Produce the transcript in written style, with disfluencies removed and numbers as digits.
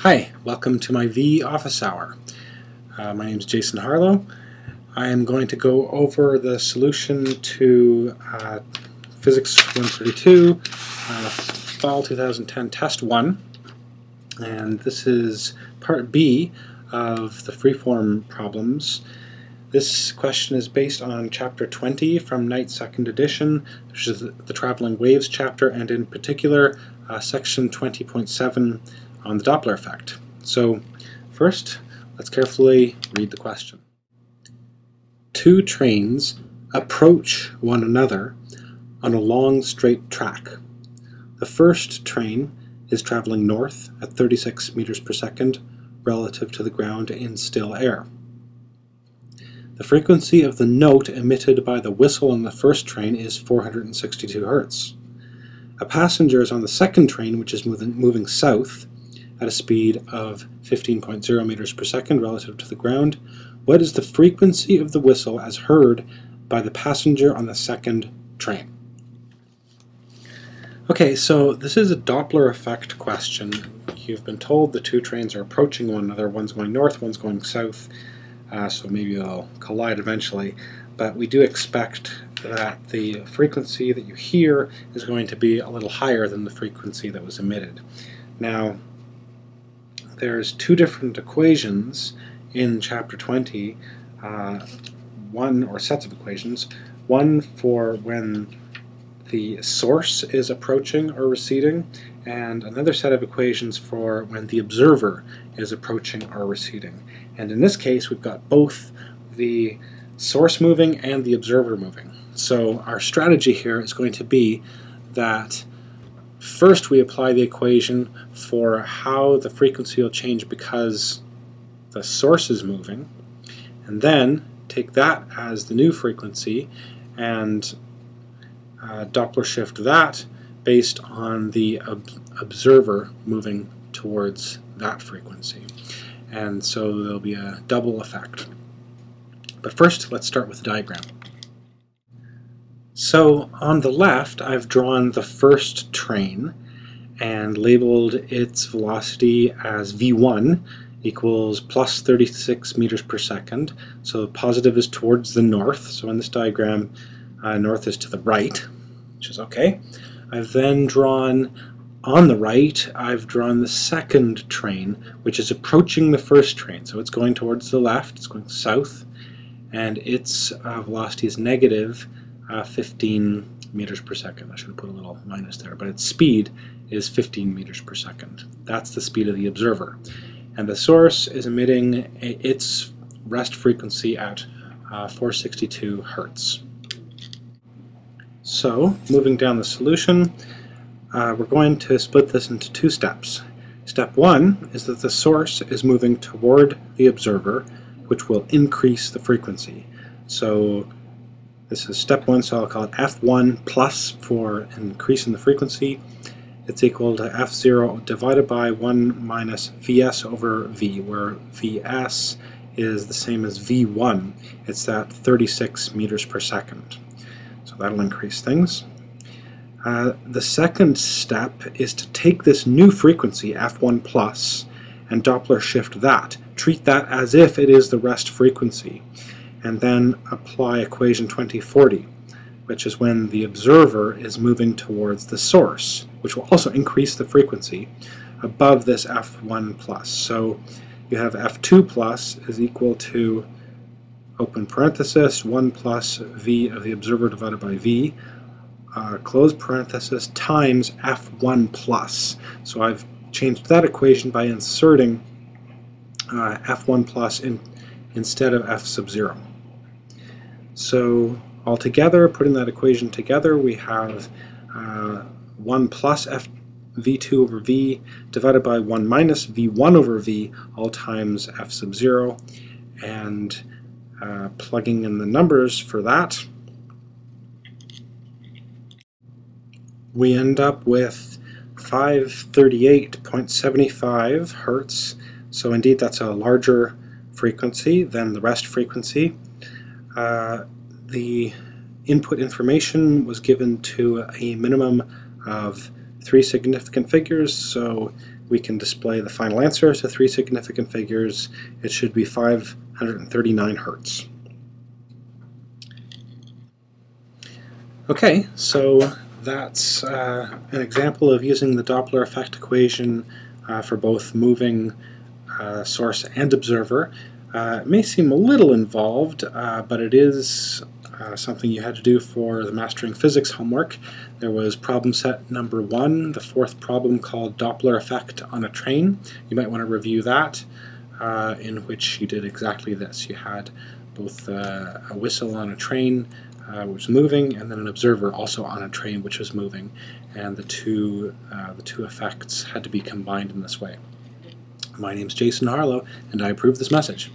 Hi, welcome to my V office hour. My name is Jason Harlow. I am going to go over the solution to Physics 132, Fall 2010 Test 1, and this is Part B of the freeform problems. This question is based on Chapter 20 from Knight's second edition, which is the Traveling Waves chapter, and in particular Section 20.7 on the Doppler effect. So first, let's carefully read the question. Two trains approach one another on a long straight track. The first train is traveling north at 36 meters per second relative to the ground in still air. The frequency of the note emitted by the whistle on the first train is 462 Hz. A passenger is on the second train, which is moving south at a speed of 15.0 meters per second relative to the ground. What is the frequency of the whistle as heard by the passenger on the second train? Okay, so this is a Doppler effect question. You've been told the two trains are approaching one another. One's going north, one's going south, so maybe they'll collide eventually. But we do expect that the frequency that you hear is going to be a little higher than the frequency that was emitted. Now, there's two different equations in Chapter 20, sets of equations, one for when the source is approaching or receding, and another set of equations for when the observer is approaching or receding. And in this case, we've got both the source moving and the observer moving. So our strategy here is going to be that first we apply the equation for how the frequency will change because the source is moving, and then take that as the new frequency and Doppler shift that based on the observer moving towards that frequency. And so there'll be a double effect. But first, let's start with the diagram. So on the left, I've drawn the first train and labeled its velocity as v1 equals plus 36 meters per second. So positive is towards the north. So in this diagram, north is to the right, which is okay. I've then drawn on the right, I've drawn the second train, which is approaching the first train. So it's going towards the left, it's going south, and its velocity is negative 15 meters per second. I should have put a little minus there, but its speed is 15 meters per second. That's the speed of the observer. And the source is emitting its rest frequency at 462 Hertz. So, moving down the solution, we're going to split this into two steps. Step one is that the source is moving toward the observer, which will increase the frequency. So this is step one, so I'll call it F1 plus for increasing the frequency. It's equal to F0 divided by 1 minus Vs over V, where Vs is the same as V1. It's that 36 meters per second. So that'll increase things. The second step is to take this new frequency, F1 plus, and Doppler shift that. Treat that as if it is the rest frequency, and then apply equation 2040, which is when the observer is moving towards the source, which will also increase the frequency above this F1 plus. So you have F2 plus is equal to, open parenthesis, 1 plus V of the observer divided by V, close parenthesis, times F1 plus. So I've changed that equation by inserting F1 plus instead of F sub 0. So altogether, putting that equation together, we have 1 plus V2 over V divided by 1 minus V1 over V, all times F sub 0, and plugging in the numbers for that, we end up with 538.75 Hertz. So indeed that's a larger frequency than the rest frequency. The input information was given to a minimum of 3 significant figures, so we can display the final answer to 3 significant figures. It should be 539 Hertz. Okay, so that's an example of using the Doppler effect equation for both moving source and observer. It may seem a little involved, but it is something you had to do for the Mastering Physics homework. There was problem set number 1, the 4th problem called Doppler effect on a train. You might want to review that, in which you did exactly this. You had both a whistle on a train which was moving, and then an observer also on a train which was moving, and the two effects had to be combined in this way. My name is Jason Harlow, and I approve this message.